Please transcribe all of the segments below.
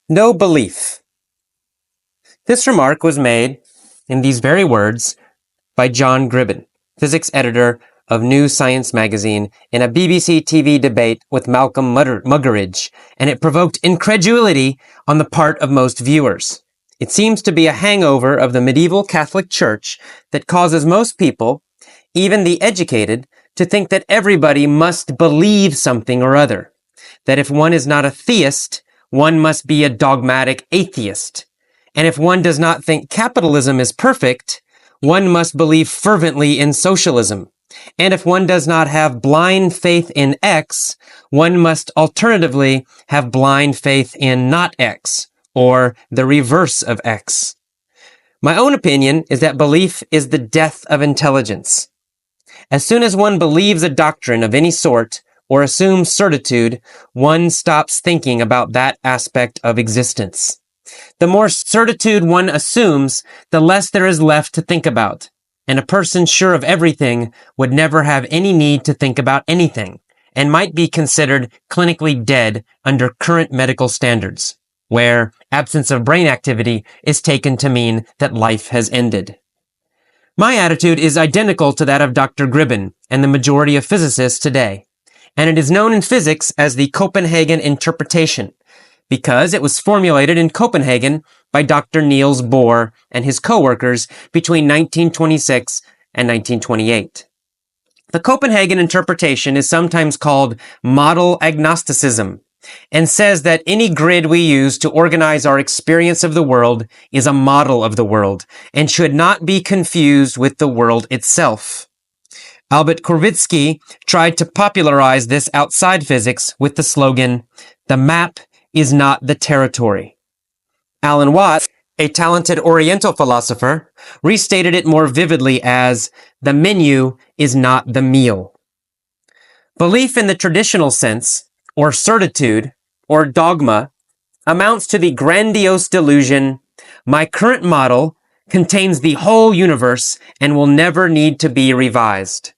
No belief. This remark was made in these very words by John Gribben, physics editor of New Science magazine, in a BBC TV debate with Malcolm Muggeridge, and it provoked incredulity on the part of most viewers. It seems to be a hangover of the medieval Catholic Church that causes most people, even the educated, to think that everybody must believe something or other. That if one is not a theist, one must be a dogmatic atheist. And if one does not think capitalism is perfect, one must believe fervently in socialism. And if one does not have blind faith in X, one must alternatively have blind faith in not X, or the reverse of X. My own opinion is that belief is the death of intelligence. As soon as one believes a doctrine of any sort, or assumes certitude, one stops thinking about that aspect of existence. The more certitude one assumes, the less there is left to think about. And a person sure of everything would never have any need to think about anything, and might be considered clinically dead under current medical standards, where absence of brain activity is taken to mean that life has ended. My attitude is identical to that of Dr. Gribben and the majority of physicists today, and it is known in physics as the Copenhagen interpretation, because it was formulated in Copenhagen by Dr. Niels Bohr and his co-workers between 1926 and 1928. The Copenhagen interpretation is sometimes called model agnosticism, and says that any grid we use to organize our experience of the world is a model of the world, and should not be confused with the world itself. Albert Korvitsky tried to popularize this outside physics with the slogan, "The map is not the territory." Alan Watts, a talented Oriental philosopher, restated it more vividly as, "The menu is not the meal." Belief in the traditional sense, or certitude, or dogma, amounts to the grandiose delusion, "My current model contains the whole universe and will never need to be revised."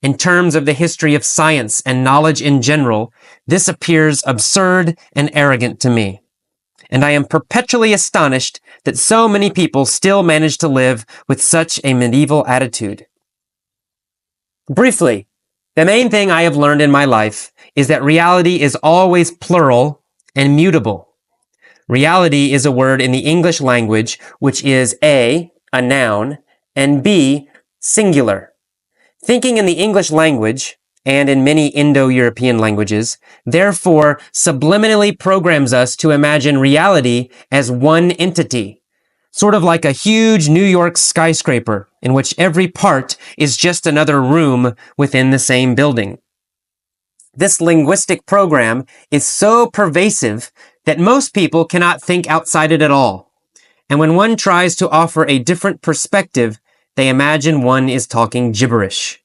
In terms of the history of science and knowledge in general, this appears absurd and arrogant to me. And I am perpetually astonished that so many people still manage to live with such a medieval attitude. Briefly, the main thing I have learned in my life is that reality is always plural and mutable. Reality is a word in the English language which is A, a noun, and B, singular. Thinking in the English language, and in many Indo-European languages, therefore subliminally programs us to imagine reality as one entity, sort of like a huge New York skyscraper in which every part is just another room within the same building. This linguistic program is so pervasive that most people cannot think outside it at all. And when one tries to offer a different perspective, they imagine one is talking gibberish.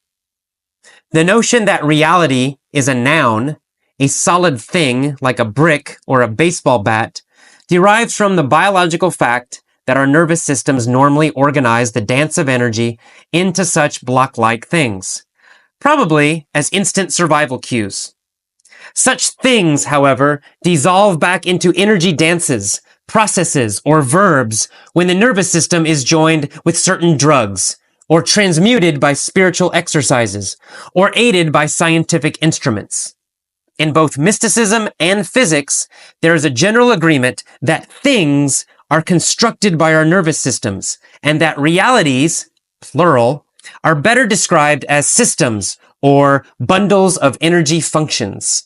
The notion that reality is a noun, a solid thing like a brick or a baseball bat, derives from the biological fact that our nervous systems normally organize the dance of energy into such block-like things, probably as instant survival cues. Such things, however, dissolve back into energy dances, processes, or verbs when the nervous system is joined with certain drugs, or transmuted by spiritual exercises, or aided by scientific instruments. In both mysticism and physics, there is a general agreement that things are constructed by our nervous systems, and that realities, plural, are better described as systems or bundles of energy functions.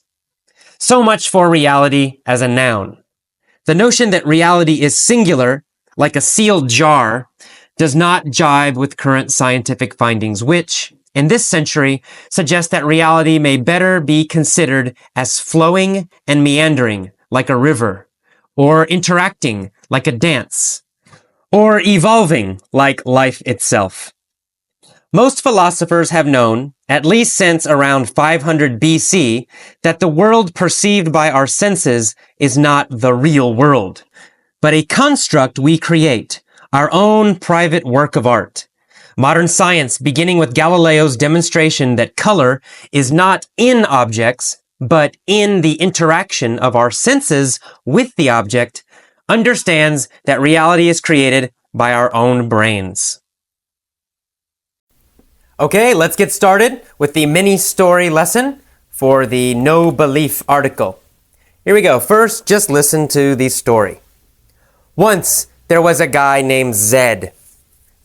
So much for reality as a noun. The notion that reality is singular, like a sealed jar, does not jibe with current scientific findings, which, in this century, suggest that reality may better be considered as flowing and meandering, like a river, or interacting, like a dance, or evolving, like life itself. Most philosophers have known, at least since around 500 BC, that the world perceived by our senses is not the real world, but a construct we create, our own private work of art. Modern science, beginning with Galileo's demonstration that color is not in objects, but in the interaction of our senses with the object, understands that reality is created by our own brains. Okay, let's get started with the mini story lesson for the no belief article. Here we go. First, just listen to the story. Once there was a guy named Zed.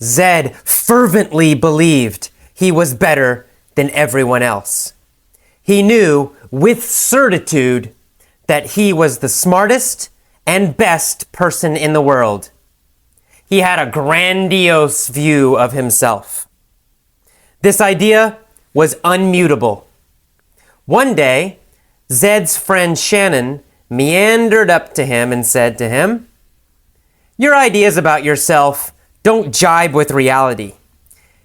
Zed fervently believed he was better than everyone else. He knew with certitude that he was the smartest and best person in the world. He had a grandiose view of himself. This idea was unmutable. One day, Zed's friend Shannon meandered up to him and said to him, "Your ideas about yourself don't jibe with reality.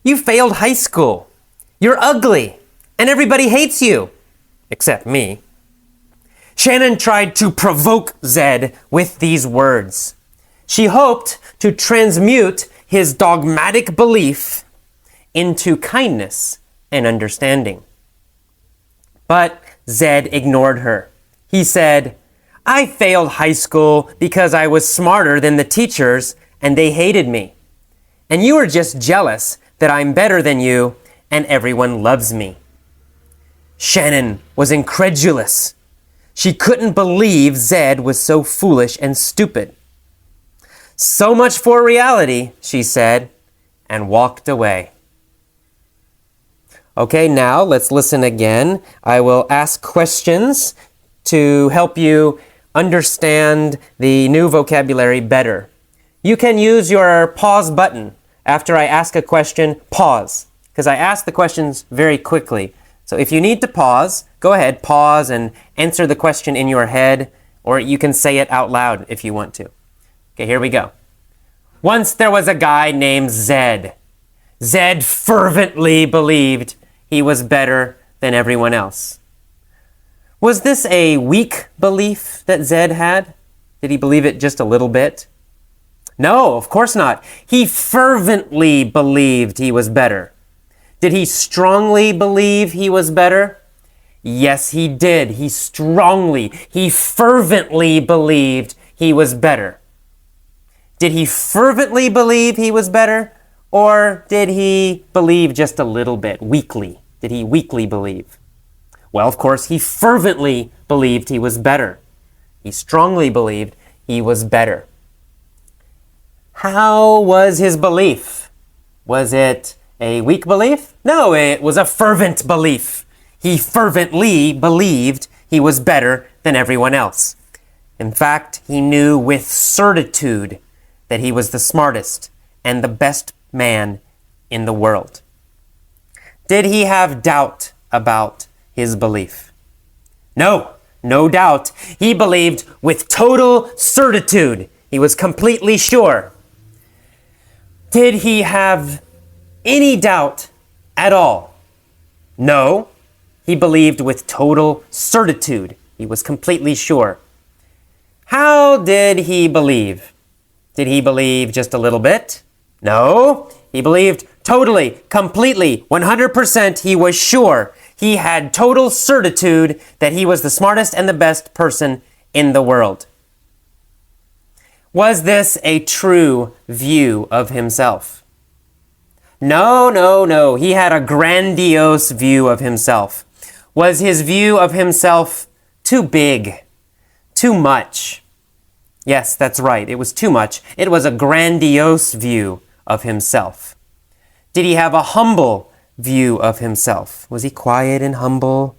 You failed high school. You're ugly, and everybody hates you, except me." Shannon tried to provoke Zed with these words. She hoped to transmute his dogmatic belief into kindness and understanding. But Zed ignored her. He said, "I failed high school because I was smarter than the teachers and they hated me. And you are just jealous that I'm better than you and everyone loves me." Shannon was incredulous. She couldn't believe Zed was so foolish and stupid. "So much for reality," she said, and walked away. Okay, now let's listen again. I will ask questions to help you understand the new vocabulary better. You can use your pause button. After I ask a question, pause, because I ask the questions very quickly. So if you need to pause, go ahead, pause and answer the question in your head, or you can say it out loud if you want to. Okay, here we go. Once there was a guy named Zed. Zed fervently believed he was better than everyone else. Was this a weak belief that Zed had? Did he believe it just a little bit? No, of course not. He fervently believed he was better. Did he strongly believe he was better? Yes, he did. He fervently believed he was better. Did he fervently believe he was better? Or did he believe just a little bit, weakly? Did he weakly believe? Well, of course, he fervently believed he was better. He strongly believed he was better. How was his belief? Was it a weak belief? No, it was a fervent belief. He fervently believed he was better than everyone else. In fact, he knew with certitude that he was the smartest and the best man in the world. Did he have doubt about his belief? No, no doubt. He believed with total certitude. He was completely sure. Did he have any doubt at all? No, he believed with total certitude. He was completely sure. How did he believe? Did he believe just a little bit? No, he believed totally, completely, 100%. He was sure. He had total certitude that he was the smartest and the best person in the world. Was this a true view of himself? No. He had a grandiose view of himself. Was his view of himself too big? Too much? Yes, that's right. It was too much. It was a grandiose view of himself. Did he have a humble view of himself? Was he quiet and humble?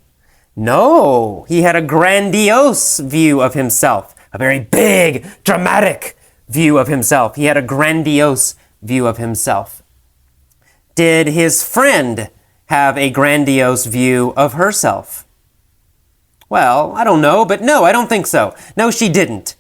No, he had a grandiose view of himself. A very big, dramatic view of himself. He had a grandiose view of himself. Did his friend have a grandiose view of herself? Well, I don't know, but no, I don't think so. No, she didn't.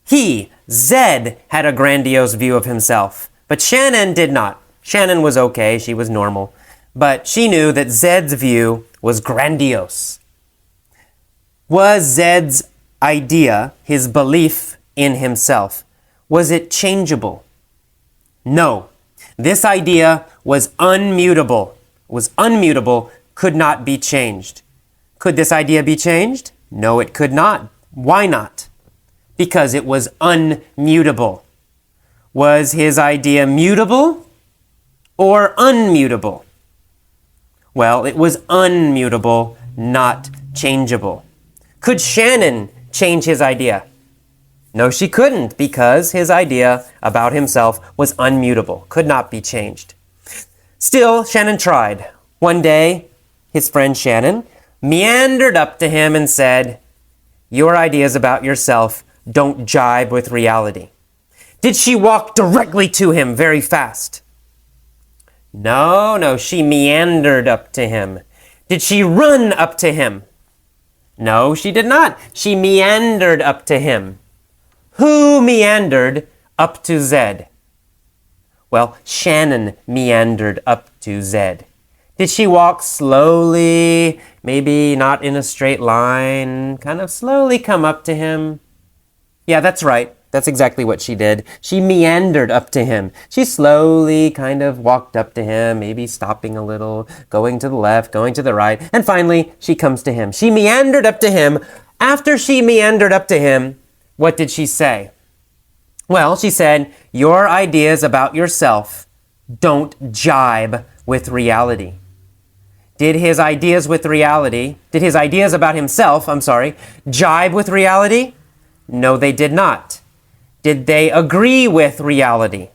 He, Zed, had a grandiose view of himself, but Shannon did not. Shannon was okay, she was normal, but she knew that Zed's view was grandiose. Was Zed's idea, his belief in himself, was it changeable? No. This idea was unmutable, could not be changed, Could this idea be changed? No, it could not. Why not? Because it was unmutable. Was his idea mutable or unmutable? Well, it was unmutable, not changeable. Could Shannon change his idea? No, she couldn't, because his idea about himself was unmutable, could not be changed. Still, Shannon tried. One day, his friend Shannon meandered up to him and said, "Your ideas about yourself don't jibe with reality." Did she walk directly to him very fast? No, she meandered up to him. Did she run up to him? No, she did not. She meandered up to him. Who meandered up to Zed? Well, Shannon meandered up to Zed. Did she walk slowly, maybe not in a straight line, kind of slowly come up to him? Yeah, that's right. That's exactly what she did. She meandered up to him. She slowly kind of walked up to him, maybe stopping a little, going to the left, going to the right, and finally she comes to him. She meandered up to him. After she meandered up to him, what did she say? Well, she said, "Your ideas about yourself don't jibe with reality." Did his ideas about himself, jibe with reality? No, they did not. Did they agree with reality?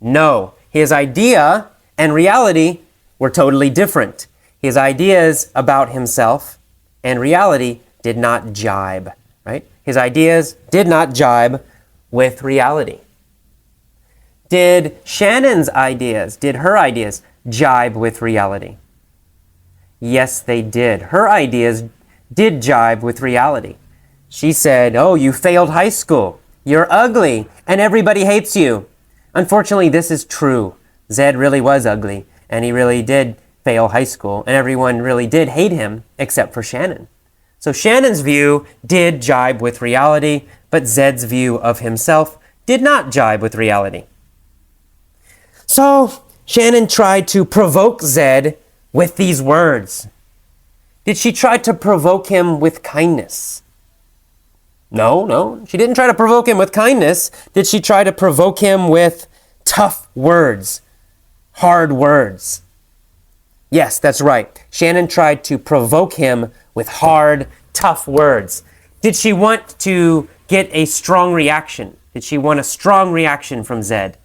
No. His idea and reality were totally different. His ideas about himself and reality did not jibe, right? His ideas did not jibe with reality. Did Shannon's ideas, did her ideas jibe with reality? Yes, they did. Her ideas did jibe with reality. She said, "Oh, you failed high school. You're ugly, and everybody hates you." Unfortunately, this is true. Zed really was ugly, and he really did fail high school, and everyone really did hate him, except for Shannon. So Shannon's view did jibe with reality, but Zed's view of himself did not jibe with reality. So Shannon tried to provoke Zed with these words. Did she try to provoke him with kindness? No, she didn't try to provoke him with kindness. Did she try to provoke him with tough words, hard words? Yes, that's right. Shannon tried to provoke him with hard, tough words. Did she want to get a strong reaction? Did she want a strong reaction from Zed?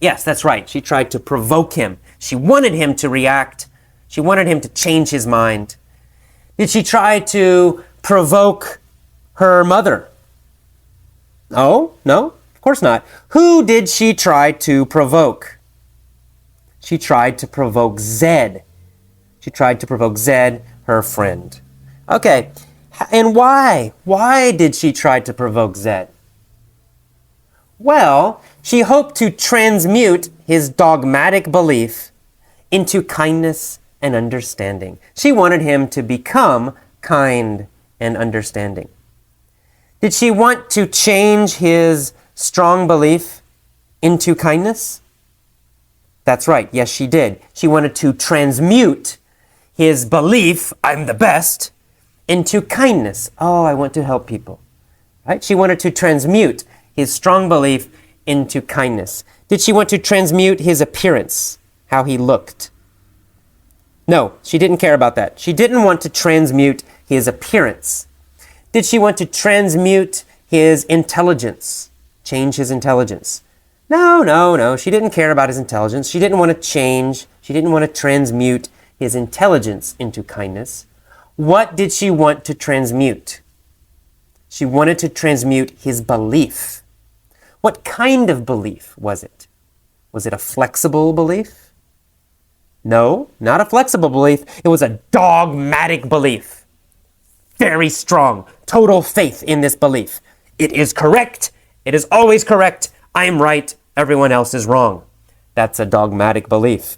Yes, that's right. She tried to provoke him. She wanted him to react. She wanted him to change his mind. Did she try to provoke her mother? Oh, no, of course not. Who did she try to provoke? She tried to provoke Zed. She tried to provoke Zed, her friend. Okay, and why? Why did she try to provoke Zed? Well, she hoped to transmute his dogmatic belief into kindness and understanding. She wanted him to become kind and understanding. Did she want to change his strong belief into kindness? That's right. Yes, she did. She wanted to transmute his belief, "I'm the best," into kindness. Oh, I want to help people. Right? She wanted to transmute his strong belief into kindness. Did she want to transmute his appearance, how he looked? No, she didn't care about that. She didn't want to transmute his appearance. Did she want to transmute his intelligence, change his intelligence? No. She didn't care about his intelligence. She didn't want to change. She didn't want to transmute his intelligence into kindness. What did she want to transmute? She wanted to transmute his belief. What kind of belief was it? Was it a flexible belief? No, not a flexible belief. It was a dogmatic belief. Very strong, total faith in this belief. It is correct. It is always correct. I am right. Everyone else is wrong. That's a dogmatic belief.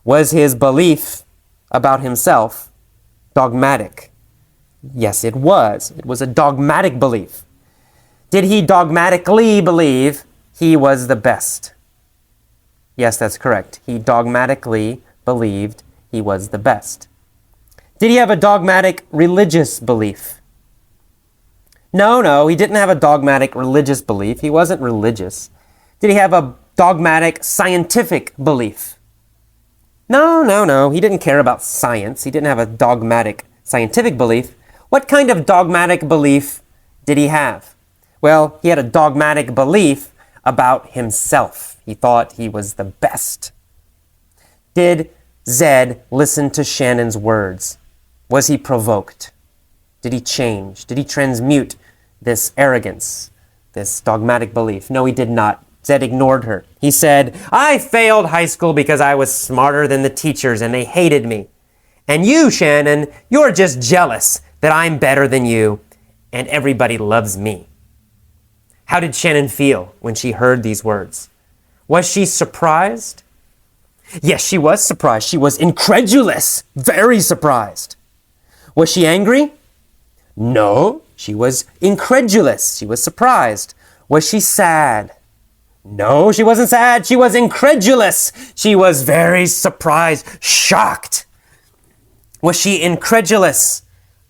Was his belief about himself dogmatic? Yes, it was. It was a dogmatic belief. Did he dogmatically believe he was the best? Yes, that's correct. He dogmatically believed he was the best. Did he have a dogmatic religious belief? No, he didn't have a dogmatic religious belief. He wasn't religious. Did he have a dogmatic scientific belief? No, he didn't care about science. He didn't have a dogmatic scientific belief. What kind of dogmatic belief did he have? Well, he had a dogmatic belief about himself. He thought he was the best. Did Zed listen to Shannon's words? Was he provoked? Did he change? Did he transmute this arrogance, this dogmatic belief? No, he did not. Zed ignored her. He said, I failed high school because I was smarter than the teachers and they hated me. And you, Shannon, you're just jealous that I'm better than you and everybody loves me. How did Shannon feel when she heard these words? Was she surprised? Yes, she was surprised. She was incredulous, very surprised. Was she angry? No, she was incredulous. She was surprised. Was she sad? No, she wasn't sad. She was incredulous. She was very surprised, shocked. Was she incredulous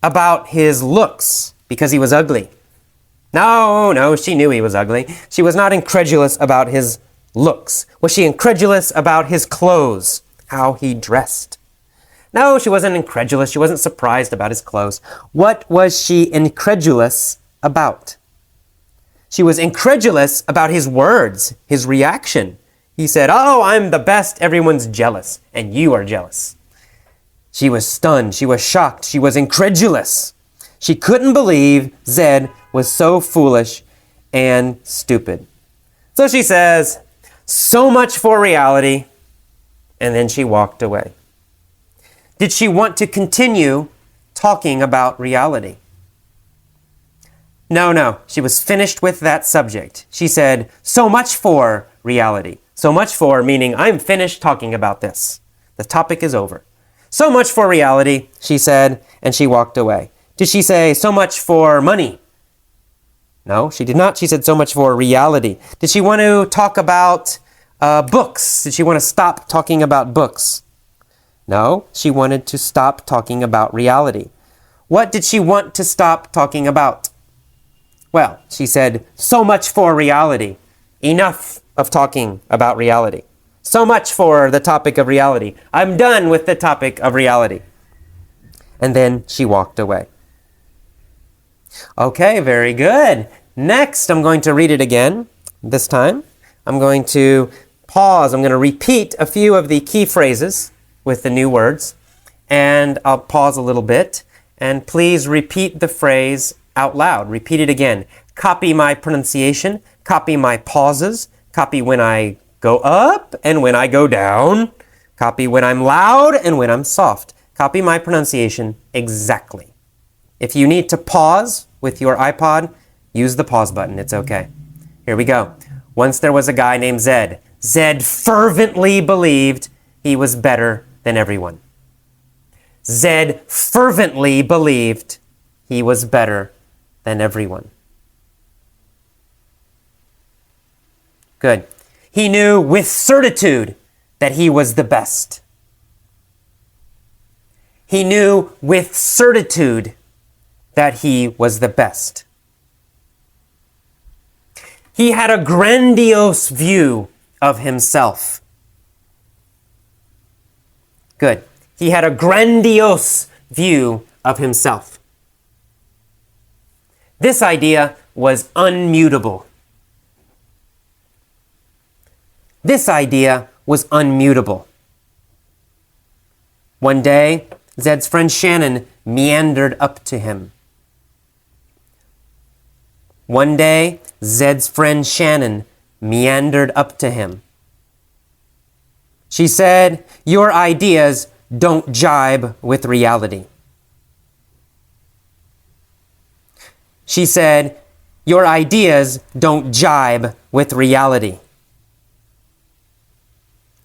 about his looks because he was ugly? No, she knew he was ugly. She was not incredulous about his looks. Was she incredulous about his clothes, how he dressed? No, she wasn't incredulous. She wasn't surprised about his clothes. What was she incredulous about? She was incredulous about his words, his reaction. He said, oh, I'm the best. Everyone's jealous, and you are jealous. She was stunned. She was shocked. She was incredulous. She couldn't believe Zed was so foolish and stupid. So she says, so much for reality, and then she walked away. Did she want to continue talking about reality? No, she was finished with that subject. She said, so much for reality. So much for meaning I'm finished talking about this. The topic is over. So much for reality, she said, and she walked away. Did she say so much for money? No, she did not. She said so much for reality. Did she want to talk about books? Did she want to stop talking about books? No, she wanted to stop talking about reality. What did she want to stop talking about? Well, she said, so much for reality. Enough of talking about reality. So much for the topic of reality. I'm done with the topic of reality. And then she walked away. Okay, very good. Next, I'm going to read it again. This time, I'm going to pause. I'm going to repeat a few of the key phrases with the new words. And I'll pause a little bit. And please repeat the phrase out loud. Repeat it again. Copy my pronunciation. Copy my pauses. Copy when I go up and when I go down. Copy when I'm loud and when I'm soft. Copy my pronunciation exactly. If you need to pause with your iPod, use the pause button. It's okay. Here we go. Once there was a guy named Zed. Zed fervently believed he was better than everyone. Zed fervently believed he was better than everyone. Good. He knew with certitude that he was the best. He knew with certitude that he was the best. He had a grandiose view of himself. Good. He had a grandiose view of himself. This idea was unmutable. This idea was unmutable. One day, Zed's friend Shannon meandered up to him. One day, Zed's friend Shannon meandered up to him. She said, your ideas don't jibe with reality. She said, your ideas don't jibe with reality.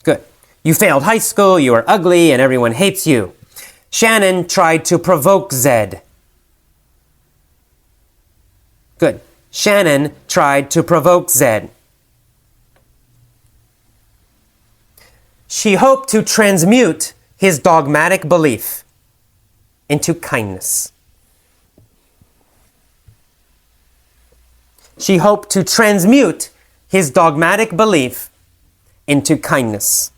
Good. You failed high school, you are ugly, and everyone hates you. Shannon tried to provoke Zed. Good. Shannon tried to provoke Zed. She hoped to transmute his dogmatic belief. into kindness. She hoped to transmute his dogmatic belief into kindness.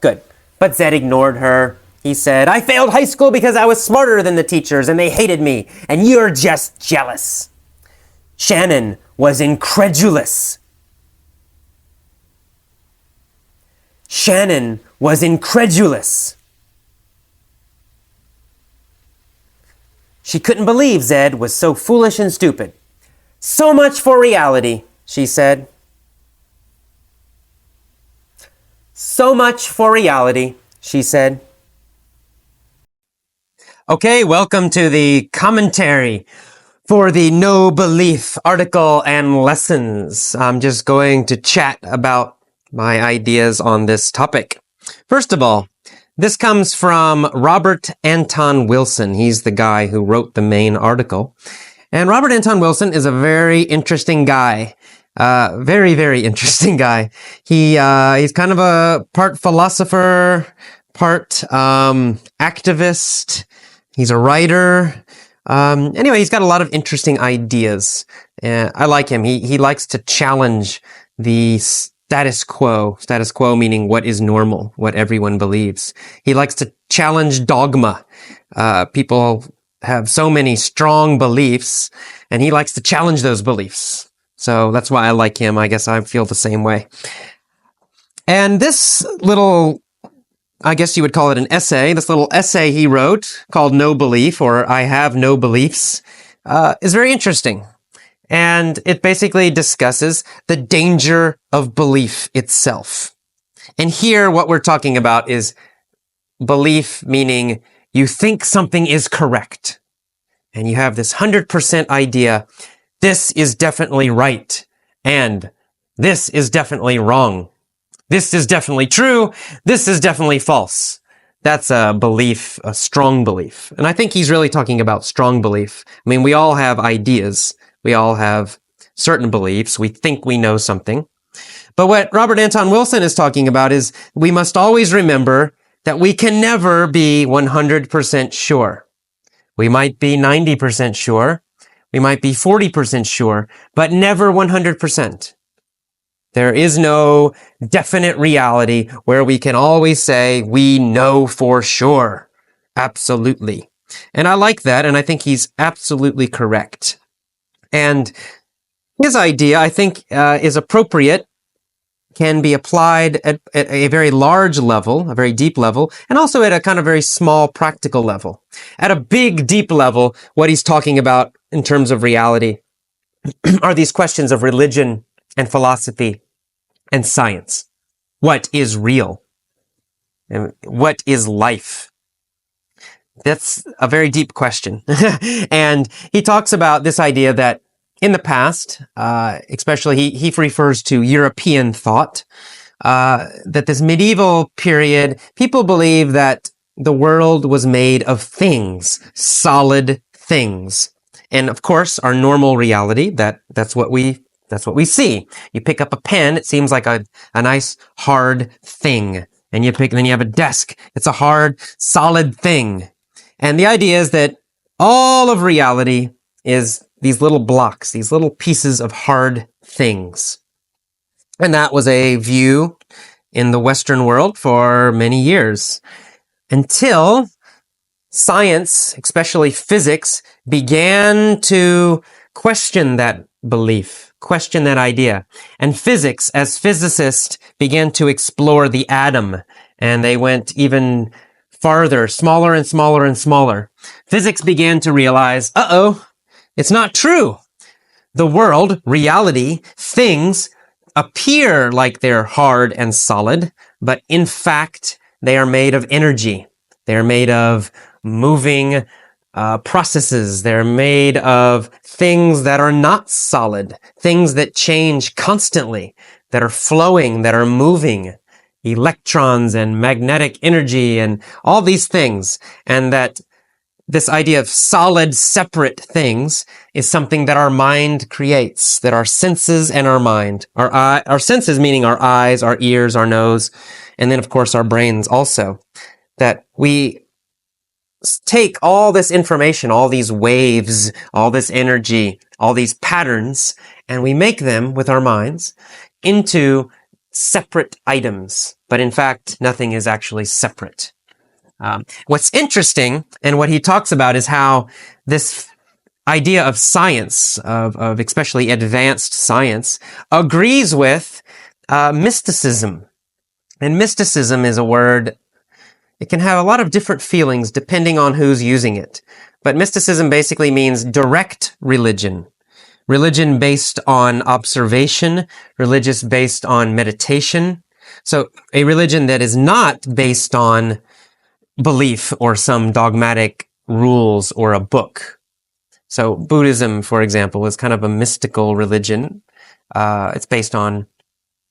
Good. But Zed ignored her. He said, "I failed high school because I was smarter than the teachers and they hated me, and you're just jealous." Shannon was incredulous. Shannon was incredulous. She couldn't believe Zed was so foolish and stupid. "So much for reality," she said. "So much for reality," she said. Okay, welcome to the commentary for the No Belief article and lessons. I'm just going to chat about my ideas on this topic. First of all, this comes from Robert Anton Wilson. He's the guy who wrote the main article. And Robert Anton Wilson is a very interesting guy. Very, very interesting guy. He's kind of a part philosopher, part activist. He's a writer. Anyway, he's got a lot of interesting ideas. I like him. He likes to challenge the status quo. Status quo meaning what is normal, what everyone believes. He likes to challenge dogma. People have so many strong beliefs, and he likes to challenge those beliefs. So that's why I like him. I guess I feel the same way. And this little, I guess you would call it an essay, this little essay he wrote called No Belief, or I Have No Beliefs, is very interesting. And it basically discusses the danger of belief itself. And here what we're talking about is belief, meaning you think something is correct. And you have this 100% idea, this is definitely right, and this is definitely wrong. This is definitely true, this is definitely false. That's a belief, a strong belief. And I think he's really talking about strong belief. I mean, we all have ideas. We all have certain beliefs. We think we know something. But what Robert Anton Wilson is talking about is we must always remember that we can never be 100% sure. We might be 90% sure. We might be 40% sure, but never 100%. There is no definite reality where we can always say we know for sure. Absolutely. And I like that, and I think he's absolutely correct. And his idea, I think, is appropriate, can be applied at a very large level, a very deep level, and also at a kind of very small practical level. At a big, deep level, what he's talking about in terms of reality are these questions of religion and philosophy and science. What is real? And what is life? That's a very deep question. And he talks about this idea that in the past, especially he refers to European thought, that this medieval period, people believe that the world was made of things, solid things. And of course, our normal reality, that's what we see. You pick up a pen, it seems like a nice hard thing. And then you have a desk. It's a hard, solid thing. And the idea is that all of reality is these little blocks, these little pieces of hard things. And that was a view in the Western world for many years, until science, especially physics, began to question that belief, question that idea. And physics, as physicists, began to explore the atom, and they went even farther, smaller and smaller and smaller. Physics began to realize, it's not true. The world, reality, things appear like they're hard and solid, but in fact, they are made of energy. They're made of moving processes. They're made of things that are not solid, things that change constantly, that are flowing, that are moving, electrons and magnetic energy and all these things. And that this idea of solid, separate things is something that our mind creates, that our senses and our mind, our senses meaning our eyes, our ears, our nose, and then of course our brains also, that we take all this information, all these waves, all this energy, all these patterns, and we make them with our minds into separate items. But in fact, nothing is actually separate. What's interesting, and what he talks about, is how this idea of science, of especially advanced science, agrees with mysticism. And mysticism is a word, it can have a lot of different feelings depending on who's using it. But mysticism basically means direct religion. Religion based on observation, religious based on meditation. So a religion that is not based on belief or some dogmatic rules or a book. So Buddhism, for example, is kind of a mystical religion. It's based on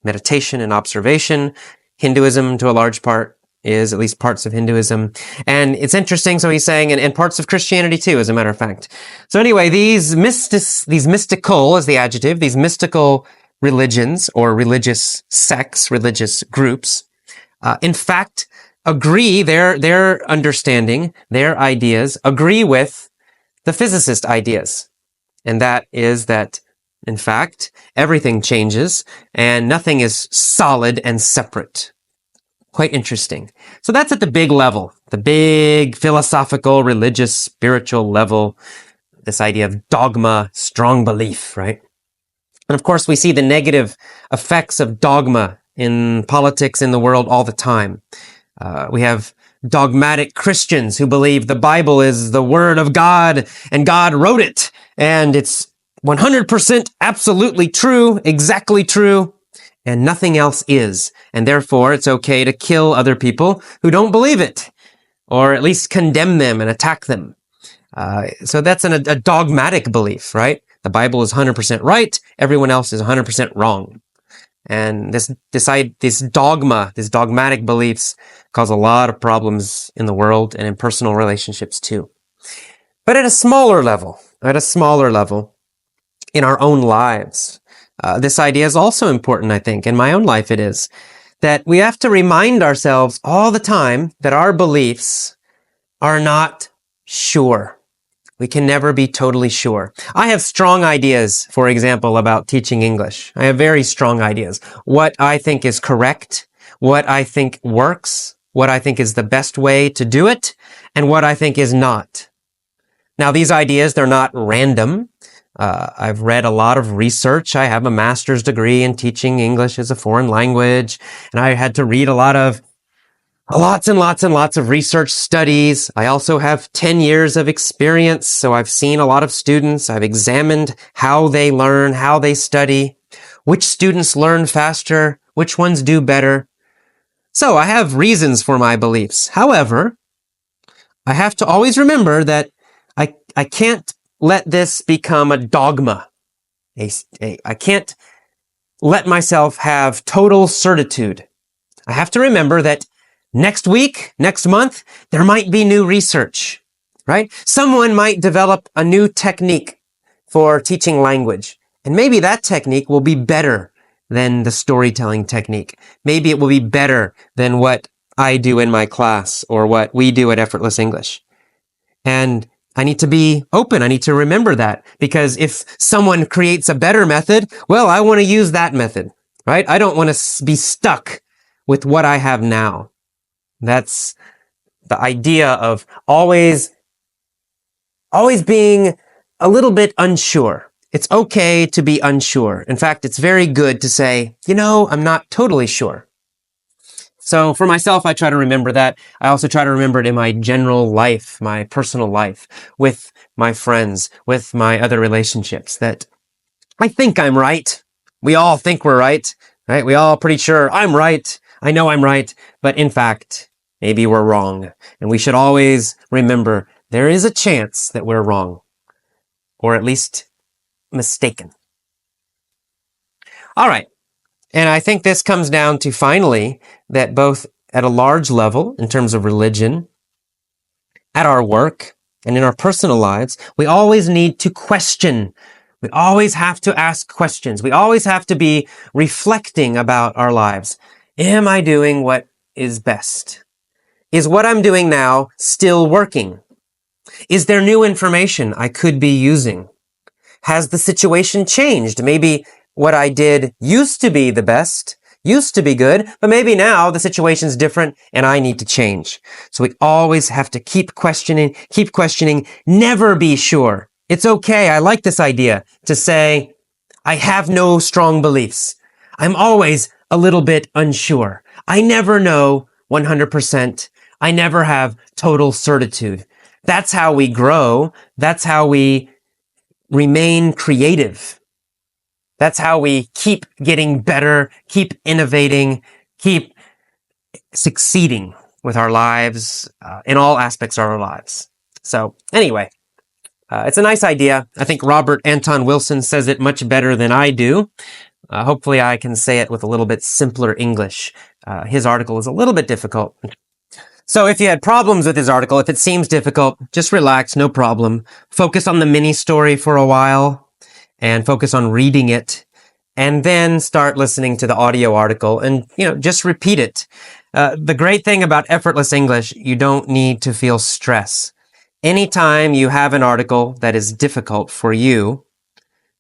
meditation and observation. Hinduism, to a large part, is at least parts of Hinduism. And it's interesting, so he's saying, and parts of Christianity too, as a matter of fact. So anyway, these mystical is the adjective, these mystical religions or religious sects, religious groups, in fact, agree, their understanding, their ideas agree with the physicist ideas. And that is that, in fact, everything changes and nothing is solid and separate. Quite interesting. So that's at the big level, the big philosophical, religious, spiritual level, this idea of dogma, strong belief, right? And of course, we see the negative effects of dogma in politics in the world all the time. We have dogmatic Christians who believe the Bible is the Word of God and God wrote it and it's 100% absolutely true, exactly true, and nothing else is. And therefore, it's okay to kill other people who don't believe it, or at least condemn them and attack them. So that's a dogmatic belief, right? The Bible is 100% right, everyone else is 100% wrong. And this dogma, these dogmatic beliefs cause a lot of problems in the world and in personal relationships too. But at a smaller level, in our own lives, this idea is also important, I think. In my own life it is. That we have to remind ourselves all the time that our beliefs are not sure. We can never be totally sure. I have strong ideas, for example, about teaching English. I have very strong ideas. What I think is correct, what I think works, what I think is the best way to do it, and what I think is not. Now, these ideas, they're not random. I've read a lot of research. I have a master's degree in teaching English as a foreign language, and I had to read lots and lots of research studies. I also have 10 years of experience, so I've seen a lot of students. I've examined how they learn, how they study, which students learn faster, which ones do better. So I have reasons for my beliefs. However, I have to always remember that I can't let this become a dogma. I can't let myself have total certitude. I have to remember that next week, next month, there might be new research, right? Someone might develop a new technique for teaching language. And maybe that technique will be better than the storytelling technique. Maybe it will be better than what I do in my class or what we do at Effortless English. And I need to be open. I need to remember that, because if someone creates a better method, well, I want to use that method, right? I don't want to be stuck with what I have now. That's the idea of always being a little bit unsure. It's okay to be unsure. In fact, it's very good to say, I'm not totally sure. So for myself, I try to remember that. I also try to remember it in my general life, my personal life, with my friends, with my other relationships, that I think I'm right. We all think we're right? We all pretty sure I'm right. I know I'm right. But in fact, maybe we're wrong. And we should always remember there is a chance that we're wrong, or at least mistaken. All right. And I think this comes down to, finally, that both at a large level, in terms of religion, at our work, and in our personal lives, we always need to question. We always have to ask questions. We always have to be reflecting about our lives. Am I doing what is best? Is what I'm doing now still working? Is there new information I could be using? Has the situation changed? Maybe what I did used to be the best, used to be good, but maybe now the situation's different and I need to change. So we always have to keep questioning, never be sure. It's okay. I like this idea to say, I have no strong beliefs. I'm always a little bit unsure. I never know 100%. I never have total certitude. That's how we grow. That's how we remain creative. That's how we keep getting better, keep innovating, keep succeeding with our lives, in all aspects of our lives. So anyway, it's a nice idea. I think Robert Anton Wilson says it much better than I do. Hopefully I can say it with a little bit simpler English. His article is a little bit difficult. So if you had problems with his article, if it seems difficult, just relax, no problem. Focus on the mini story for a while and focus on reading it, and then start listening to the audio article and, just repeat it. The great thing about effortless English, you don't need to feel stress. Anytime you have an article that is difficult for you,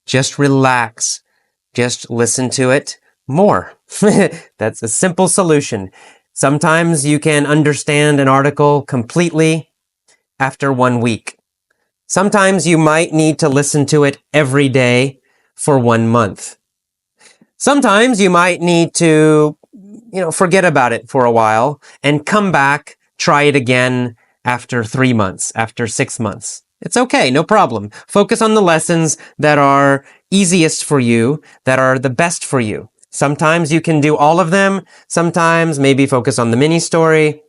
just relax. Just listen to it more. That's a simple solution. Sometimes you can understand an article completely after 1 week. Sometimes you might need to listen to it every day for 1 month. Sometimes you might need to, forget about it for a while and come back, try it again after 3 months, after 6 months. It's okay, no problem. Focus on the lessons that are easiest for you, that are the best for you. Sometimes you can do all of them. Sometimes maybe focus on the mini story.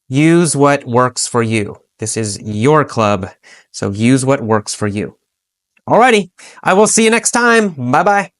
Use what works for you. This is your club, so use what works for you. Alrighty, I will see you next time. Bye-bye.